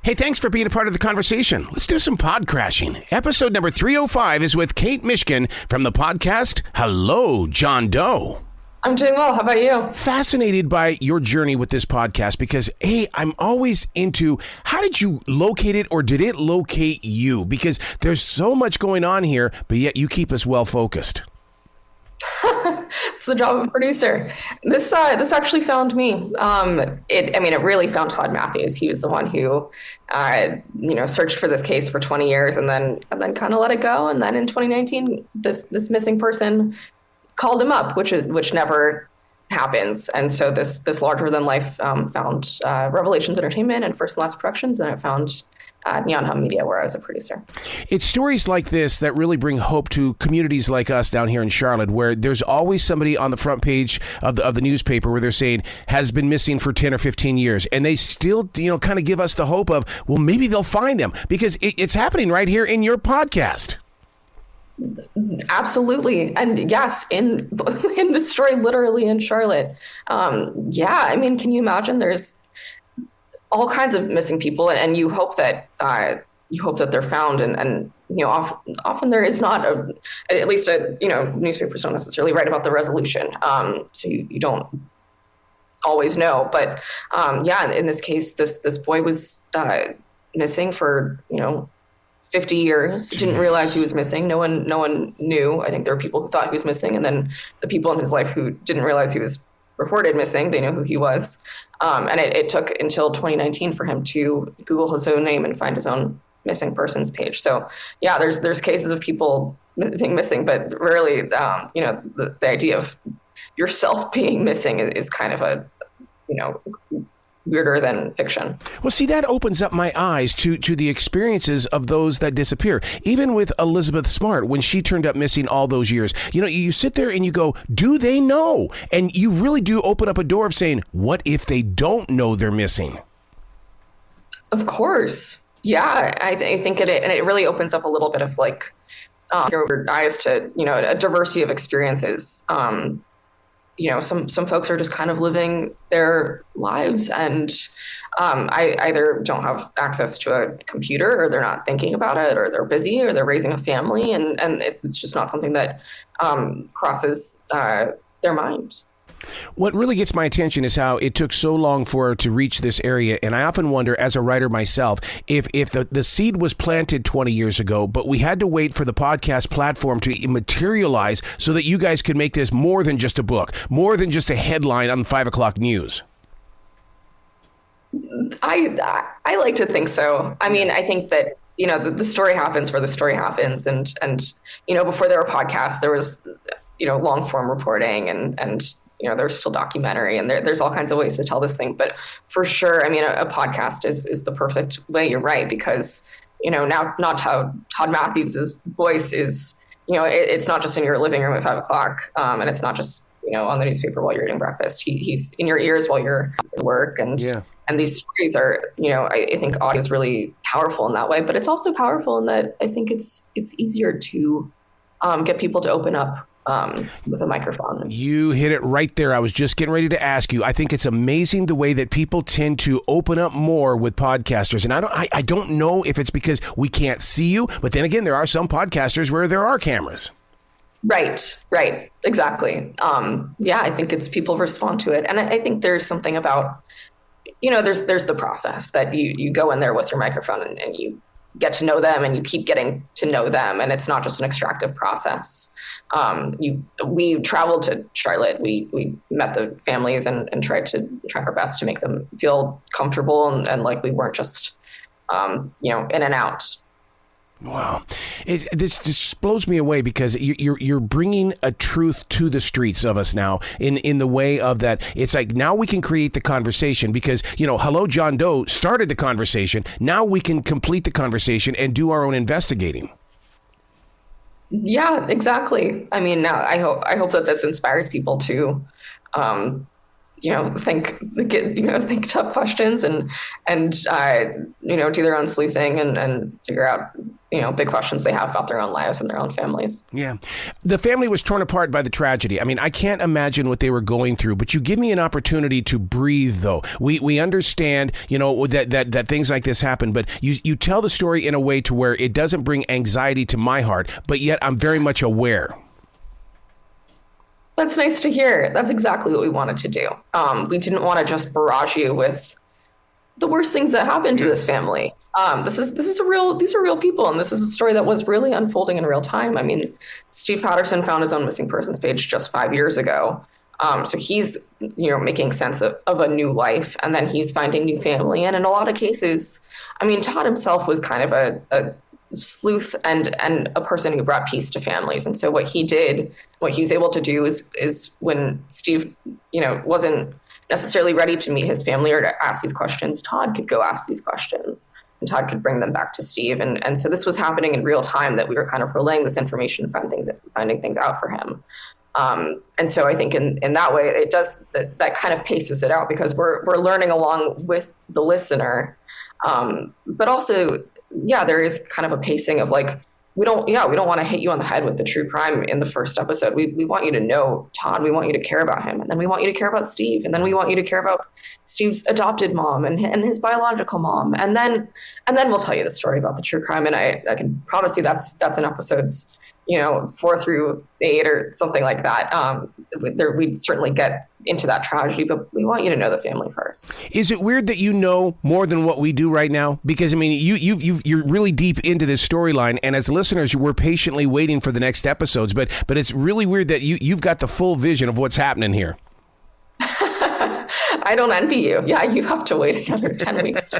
Hey, thanks for being a part of the conversation. Let's do some pod crashing. Episode number 305 is with Kate Mishkin from the podcast Hello, John Doe. I'm doing well. How about you? Fascinated by your journey with this podcast because, hey, I'm always into how did you locate it or did it locate you? Because there's so much going on here, but yet you keep us well focused. It's the job of a producer. This actually found me. It really found Todd Matthews. He was the one who, searched for this case for 20 years and then kind of let it go. And then in 2019, this missing person called him up, which never happens. And so this larger than life found Revelations Entertainment and First and Last Productions, and it found Neon Hum Media, where I was a producer. It's stories like this that really bring hope to communities like us down here in Charlotte, where there's always somebody on the front page of the newspaper where they're saying has been missing for 10 or 15 years. And they still, kind of give us the hope of, well, maybe they'll find them because it's happening right here in your podcast. Absolutely. And yes, in this story, literally in Charlotte. Can you imagine there's all kinds of missing people, and you hope that they're found, and often there is not newspapers don't necessarily write about the resolution, so you don't always know. But in this case, this boy was missing for 50 years. Didn't realize he was missing. No one knew. I think there were people who thought he was missing, and then the people in his life who didn't realize he was reported missing, they knew who he was. And it took until 2019 for him to Google his own name and find his own missing persons page. So yeah, there's cases of people being missing, but rarely, the idea of yourself being missing is kind of a, weirder than fiction. Well, see, that opens up my eyes to the experiences of those that disappear. Even with Elizabeth Smart, when she turned up missing all those years, you sit there and you go, do they know? And you really do open up a door of saying, what if they don't know they're missing? Of course. Yeah, I think it really opens up a little bit of your eyes to, a diversity of experiences. Some folks are just kind of living their lives and I either don't have access to a computer, or they're not thinking about it, or they're busy, or they're raising a family, and it's just not something that crosses their mind. What really gets my attention is how it took so long for her to reach this area. And I often wonder, as a writer myself, if the seed was planted 20 years ago, but we had to wait for the podcast platform to materialize so that you guys could make this more than just a book, more than just a headline on the 5 o'clock news. I like to think so. I mean, I think that, the story happens where the story happens. And before there were podcasts, there was, long form reporting and there's still documentary, and there's all kinds of ways to tell this thing. But for sure, I mean, a podcast is the perfect way. You're right, because, now not how Todd Matthews' voice is, it's not just in your living room at 5 o'clock. And it's not just, on the newspaper while you're eating breakfast. He's in your ears while you're at work. And, and these stories are, I think audio is really powerful in that way, but it's also powerful in that I think it's easier to get people to open up with a microphone. You hit it right there. I was just getting ready to ask you. I think it's amazing the way that people tend to open up more with podcasters. And I don't know if it's because we can't see you, but then again, there are some podcasters where there are cameras. Right. Exactly. I think it's people respond to it. And I think there's something about, there's the process that you go in there with your microphone and you get to know them and you keep getting to know them. And it's not just an extractive process. We traveled to Charlotte. We met the families and tried our best to make them feel comfortable and like we weren't just, in and out. Wow. This just blows me away because you're bringing a truth to the streets of us now in the way of that. It's like now we can create the conversation because, Hello, John Doe started the conversation. Now we can complete the conversation and do our own investigating. Yeah, exactly. I mean, now I hope that this inspires people to, think tough questions and do their own sleuthing and figure out big questions they have about their own lives and their own families. Yeah. The family was torn apart by the tragedy. I mean, I can't imagine what they were going through, but you give me an opportunity to breathe, though. We understand, that things like this happen, but you tell the story in a way to where it doesn't bring anxiety to my heart, but yet I'm very much aware. That's nice to hear. That's exactly what we wanted to do. We didn't want to just barrage you with the worst things that happened to this family. These are real people, and this is a story that was really unfolding in real time. I mean, Steve Patterson found his own missing persons page just 5 years ago. So he's, making sense of a new life, and then he's finding new family. And in a lot of cases, I mean, Todd himself was kind of a sleuth and a person who brought peace to families. And so what he was able to do is when Steve, wasn't necessarily ready to meet his family or to ask these questions, Todd could go ask these questions. And Todd could bring them back to Steve. And so this was happening in real time, that we were kind of relaying this information, finding things out for him. And so I think in that way, it does that kind of paces it out, because we're learning along with the listener. But also, there is kind of a pacing of like, we don't want to hit you on the head with the true crime in the first episode. We want you to know Todd. We want you to care about him. And then we want you to care about Steve. And then we want you to care about Steve's adopted mom and his biological mom. And then we'll tell you the story about the true crime. And I can promise you that's in episodes, 4 through 8 or something like that. We'd certainly get into that tragedy, but we want you to know the family first. Is it weird that you know more than what we do right now? Because, I mean, you're really deep into this storyline, and as listeners, we're patiently waiting for the next episodes, but it's really weird that you've got the full vision of what's happening here. I don't envy you. Yeah, you have to wait another 10 weeks.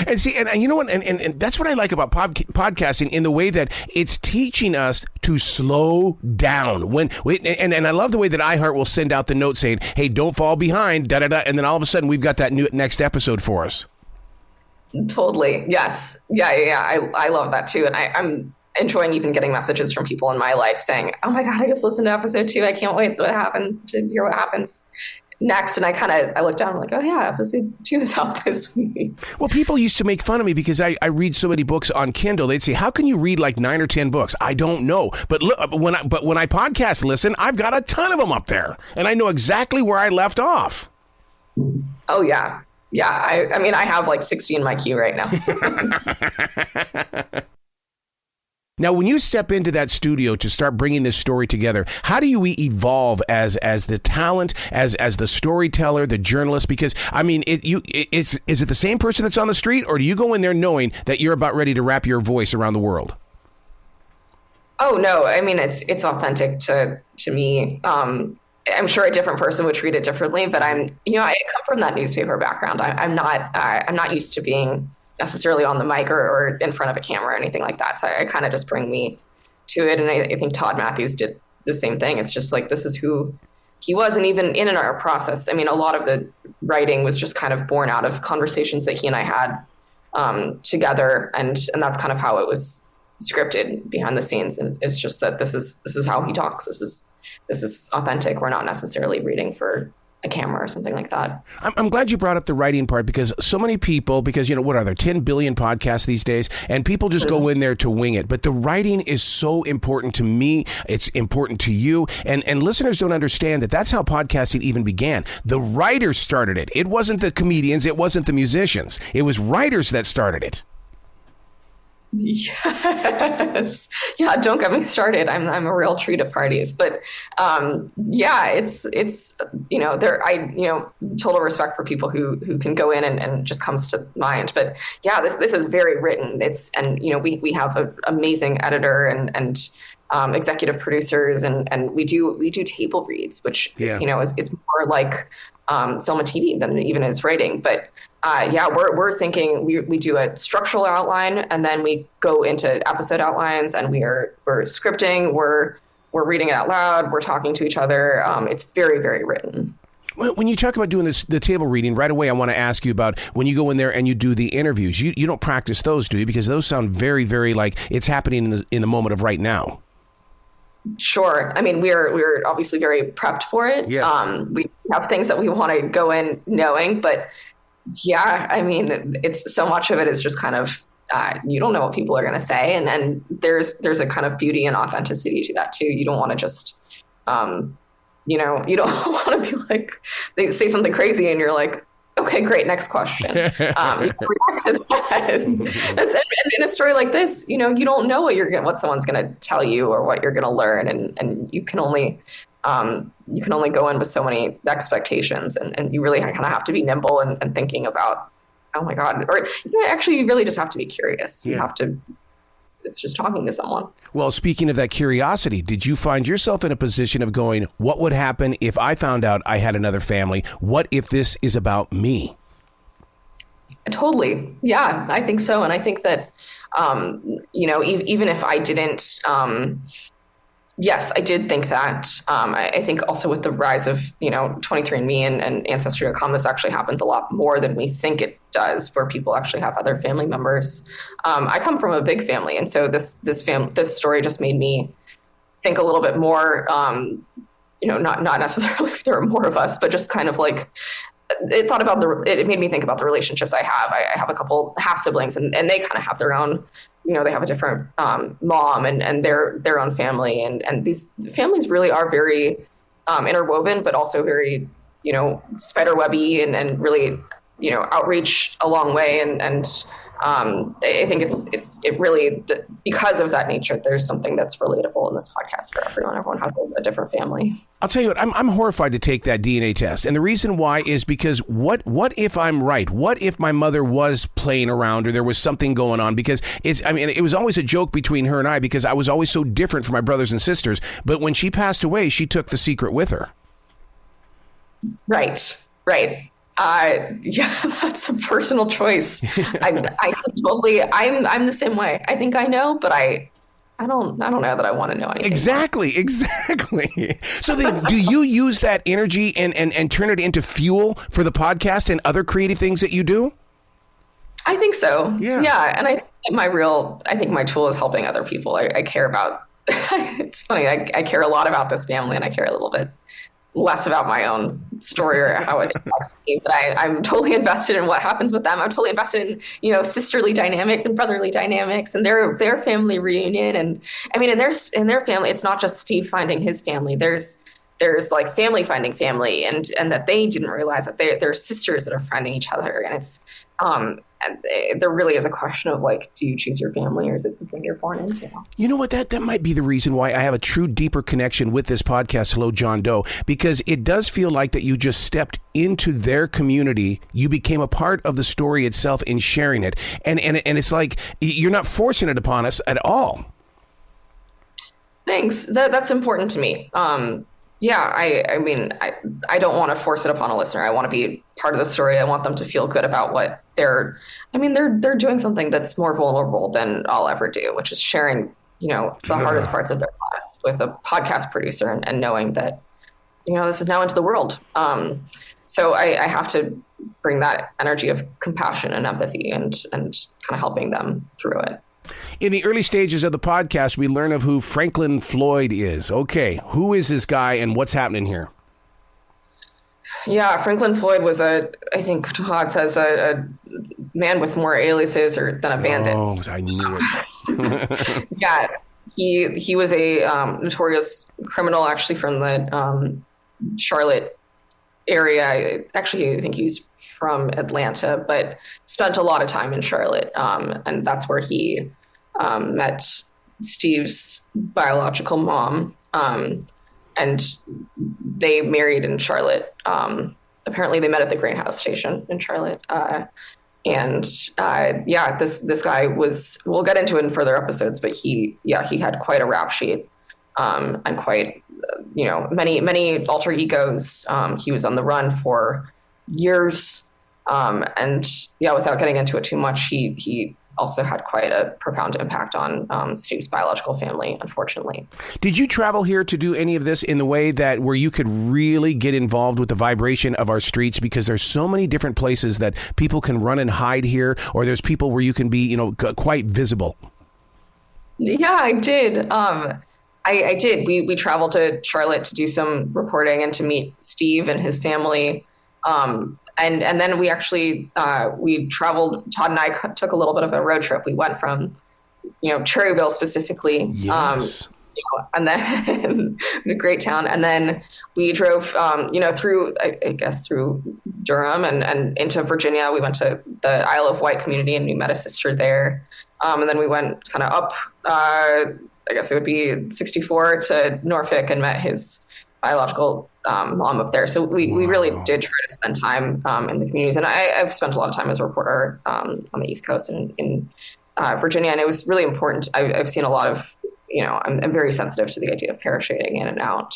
And see, and you know what, and that's what I like about podcasting, in the way that it's teaching us to slow down. And I love the way that iHeart will send out the note saying, "Hey, don't fall behind," and then all of a sudden we've got that new next episode for us. Totally. Yes. Yeah. I love that too, and I'm enjoying even getting messages from people in my life saying, "Oh my God, I just listened to episode 2. I can't wait to hear what happens next." And I look down, I'm like, oh yeah, episode 2 is out this week. Well, people used to make fun of me because I read so many books on Kindle. They'd say, how can you read like 9 or 10 books? I don't know. But look, when I podcast listen, I've got a ton of them up there, and I know exactly where I left off. Oh yeah. Yeah. I mean, I have like 60 in my queue right now. Now, when you step into that studio to start bringing this story together, how do you evolve as the talent, as the storyteller, the journalist? Because, I mean, is it the same person that's on the street, or do you go in there knowing that you're about ready to wrap your voice around the world? Oh, no. I mean, it's authentic to me. I'm sure a different person would treat it differently, but I come from that newspaper background. I'm not used to being necessarily on the mic or in front of a camera or anything like that. So I kind of just bring me to it. And I think Todd Matthews did the same thing. It's just like, this is who he was. And even in our process, I mean, a lot of the writing was just kind of born out of conversations that he and I had together. And that's kind of how it was scripted behind the scenes. And it's just that this is how he talks. This is authentic. We're not necessarily reading for a camera or something like that. I'm glad you brought up the writing part, because so many people, because, what are there, 10 billion podcasts these days, and people just go in there to wing it. But the writing is so important to me. It's important to you. And listeners don't understand that that's how podcasting even began. The writers started it. It wasn't the comedians. It wasn't the musicians. It was writers that started it. Yes. Yeah. Don't get me started. I'm a real treat at parties, but, it's, total respect for people who can go in and just comes to mind. But yeah, this is very written. We have an amazing editor and executive producers, and we do table reads, which, is more like, film and TV than it even is writing. But we're thinking we do a structural outline, and then we go into episode outlines, and we're scripting, we're reading it out loud, we're talking to each other. It's very, very written. Well, when you talk about doing the table reading, right away I want to ask you about when you go in there and you do the interviews. You don't practice those, do you? Because those sound very, very like it's happening in the moment of right now. Sure. I mean, we're obviously very prepped for it. Yes. We have things that we want to go in knowing, but yeah, I mean, it's so much of it is just kind of you don't know what people are going to say. And there's a kind of beauty and authenticity to that too. You don't want to just, you don't want to be like, they say something crazy and you're like, okay, great. Next question. You react to that. And in a story like this, you don't know what someone's going to tell you or what you're going to learn. And you can only go in with so many expectations, and you really kind of have to be nimble and thinking about, oh my God, or actually you really just have to be curious. You have to, it's just talking to someone. Well, speaking of that curiosity, did you find yourself in a position of going, what would happen if I found out I had another family? What if this is about me? Totally. Yeah, I think so. And I think that, even if I didn't, yes, I did think that. I think also with the rise of, 23andMe and Ancestry.com, this actually happens a lot more than we think it does, where people actually have other family members. I come from a big family, and so this story just made me think a little bit more. Not necessarily if there are more of us, but just kind of like it made me think about the relationships I have. I have a couple half siblings, and they kind of have their own. They have a different mom and their own family. And these families really are very interwoven, but also very, spiderwebby and really, outreach a long way. And I think it really, because of that nature, there's something that's relatable in this podcast for everyone. Everyone has a different family. I'll tell you what, I'm horrified to take that DNA test. And the reason why is because what if I'm right? What if my mother was playing around or there was something going on? Because it was always a joke between her and I because I was always so different from my brothers and sisters. But when she passed away, she took the secret with her. Right. Yeah, that's a personal choice. I'm the same way. I think I know, but I don't know that I want to know anything. Exactly. So then do you use that energy and turn it into fuel for the podcast and other creative things that you do? I think so. Yeah. And I think my tool is helping other people. I care about, it's funny. I care a lot about this family, and I care a little bit less about my own story or how it affects me, but I'm totally invested in what happens with them. I'm totally invested in, sisterly dynamics and brotherly dynamics and their family reunion. And I mean, in their family, it's not just Steve finding his family. There's like family finding family, and that they didn't realize that they're sisters that are finding each other. And it's, there really is a question of like, do you choose your family or is it something you're born into? You know what? That might be the reason why I have a true deeper connection with this podcast, Hello, John Doe, because it does feel like that you just stepped into their community. You became a part of the story itself in sharing it. And it's like, you're not forcing it upon us at all. Thanks. That's important to me. Yeah, I don't want to force it upon a listener. I want to be part of the story. I want them to feel good about what they're doing something that's more vulnerable than I'll ever do, which is sharing, the hardest parts of their lives with a podcast producer and knowing that, this is now into the world. So I have to bring that energy of compassion and empathy and kind of helping them through it. In the early stages of the podcast, we learn of who Franklin Floyd is. Okay, who is this guy and what's happening here? Yeah, Franklin Floyd was I think Todd says, a man with more aliases than a bandit. Oh, I knew it. Yeah, he was a notorious criminal, actually from the Charlotte area. Actually, I think he's from Atlanta, but spent a lot of time in Charlotte. And that's where he met Steve's biological mom. And they married in Charlotte. Apparently they met at the Grain House station in Charlotte. This guy was, we'll get into it in further episodes, but he had quite a rap sheet, and quite, many alter egos. He was on the run for years. Without getting into it too much, he also had quite a profound impact on Steve's biological family, unfortunately. Did you travel here to do any of this in the way that where you could really get involved with the vibration of our streets? Because there's so many different places that people can run and hide here, or there's people where you can be, quite visible. Yeah, I did. I did. We traveled to Charlotte to do some reporting and to meet Steve and his family. And then we actually, we traveled, Todd and I took a little bit of a road trip. We went from, Cherryville specifically. Yes. And then a great town. And then we drove, through, I guess, through Durham and into Virginia. We went to the Isle of Wight community and we met a sister there. And then we went kind of up, I guess it would be 64 to Norfolk and met his biological mom up there. So we really did try to spend time in the communities. And I've spent a lot of time as a reporter on the East Coast and in Virginia. And it was really important. I've seen a lot of, I'm very sensitive to the idea of parachuting in and out.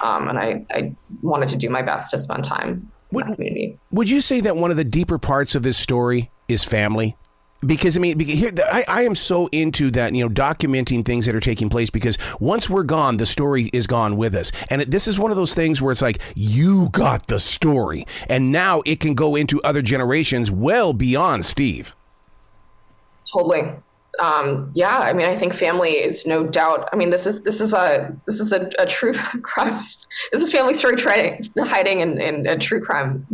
And I wanted to do my best to spend time in that community. Would you say that one of the deeper parts of this story is family? Because here I am so into that, documenting things that are taking place, because once we're gone, the story is gone with us. And this is one of those things where it's like, you got the story, and now it can go into other generations well beyond Steve. Totally. I think family is no doubt. I mean, this is a true crime. This is a family story hiding in a true crime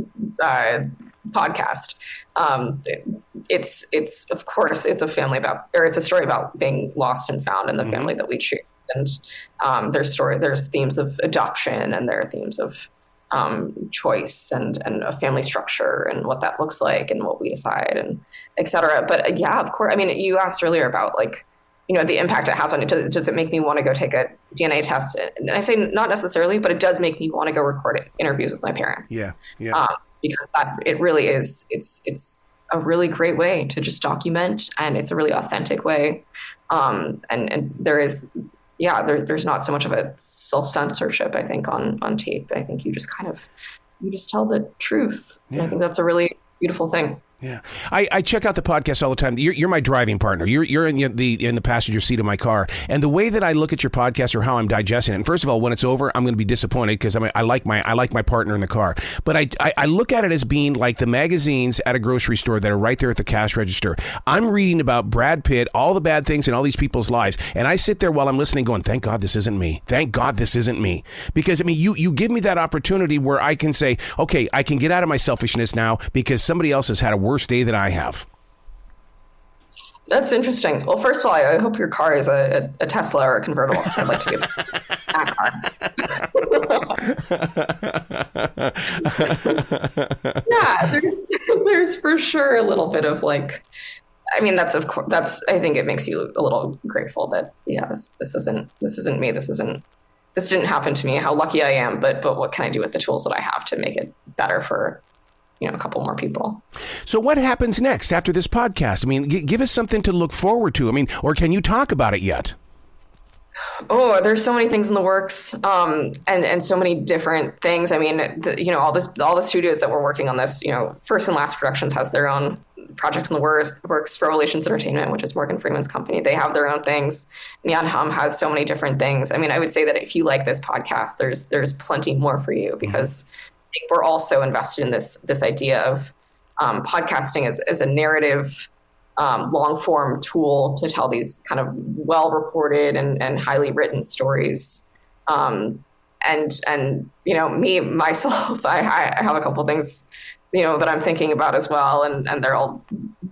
podcast. It's of course it's a story about being lost and found in the family that we choose. And there's themes of adoption, and there are themes of choice and a family structure and what that looks like and what we decide and et cetera. But yeah, of course. I mean, you asked earlier about the impact it has on you. Does it make me want to go take a DNA test? And I say not necessarily, but it does make me want to go record interviews with my parents. Yeah. Because it really is, it's a really great way to just document, and it's a really authentic way. And there is, there's not so much of a self-censorship, I think, on tape. I think you just tell the truth. Yeah. And I think that's a really beautiful thing. Yeah, I check out the podcast all the time. You're my driving partner. You're in the passenger seat of my car, and the way that I look at your podcast or how I'm digesting it. And first of all, when it's over, I'm going to be disappointed because I like my partner in the car. But I look at it as being like the magazines at a grocery store that are right there at the cash register. I'm reading about Brad Pitt, all the bad things in all these people's lives, and I sit there while I'm listening, going, "Thank God this isn't me. Thank God this isn't me." Because you give me that opportunity where I can say, "Okay, I can get out of my selfishness now because somebody else has had a worse day than I have." That's interesting. Well, first of all, I hope your car is a Tesla or a convertible, because I'd like to get that car. Yeah, there's for sure a little bit of I think it makes you a little grateful that this isn't me. This didn't happen to me. How lucky I am, but what can I do with the tools that I have to make it better for a couple more people. So what happens next after this podcast? I mean, give us something to look forward to. I mean, or can you talk about it yet? Oh, there's so many things in the works, and so many different things. I mean, all the studios that we're working on this, First and Last Productions has their own project in the works. Revelations Entertainment, which is Morgan Freeman's company, they have their own things. Neon Hum has so many different things. I mean, I would say that if you like this podcast, there's plenty more for you, because I think we're also invested in this idea of podcasting as a narrative, long form tool to tell these kind of well reported and highly written stories. And me myself, I have a couple things that I'm thinking about as well, and they're all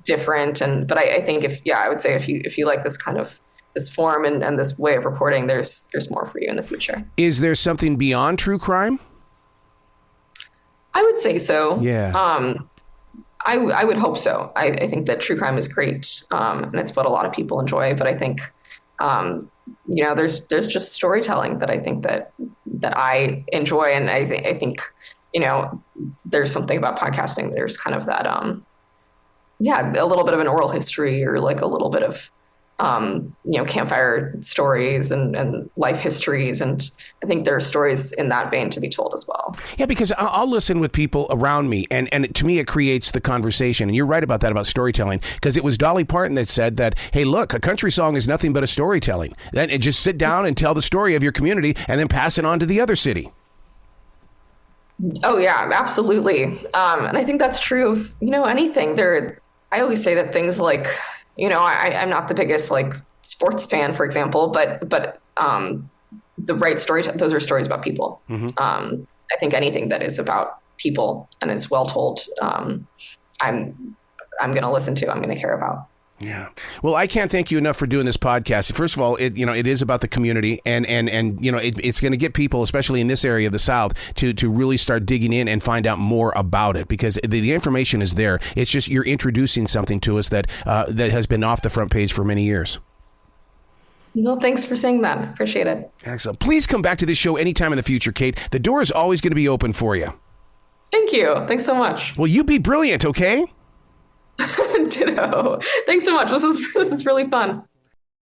different. But I think I would say if you like this kind of this form and this way of reporting, there's more for you in the future. Is there something beyond true crime? I would say so. Yeah. I would hope so. I think that true crime is great, and it's what a lot of people enjoy. But I think, there's just storytelling that I think that I enjoy, and I think there's something about podcasting. There's kind of that, a little bit of an oral history, or like a little bit of campfire stories and life histories. And I think there are stories in that vein to be told as well. Yeah, because I'll listen with people around me, and to me, it creates the conversation. And you're right about that, about storytelling, because it was Dolly Parton that said that, hey, look, a country song is nothing but a storytelling. Then just sit down and tell the story of your community and then pass it on to the other city. Oh, yeah, absolutely. And I think that's true of, anything. I always say that things like, I'm not the biggest sports fan, for example, but the right story, those are stories about people. Mm-hmm. I think anything that is about people and is well told, I'm going to listen to, I'm going to care about. Yeah. Well, I can't thank you enough for doing this podcast. First of all, it is about the community, and it's going to get people, especially in this area of the South, to really start digging in and find out more about it, because the information is there. It's just you're introducing something to us that has been off the front page for many years. Well, thanks for saying that. Appreciate it. Excellent. Please come back to this show anytime in the future, Kate. The door is always going to be open for you. Thank you. Thanks so much. Well, you be brilliant, okay? Ditto. Thanks so much. This is really fun.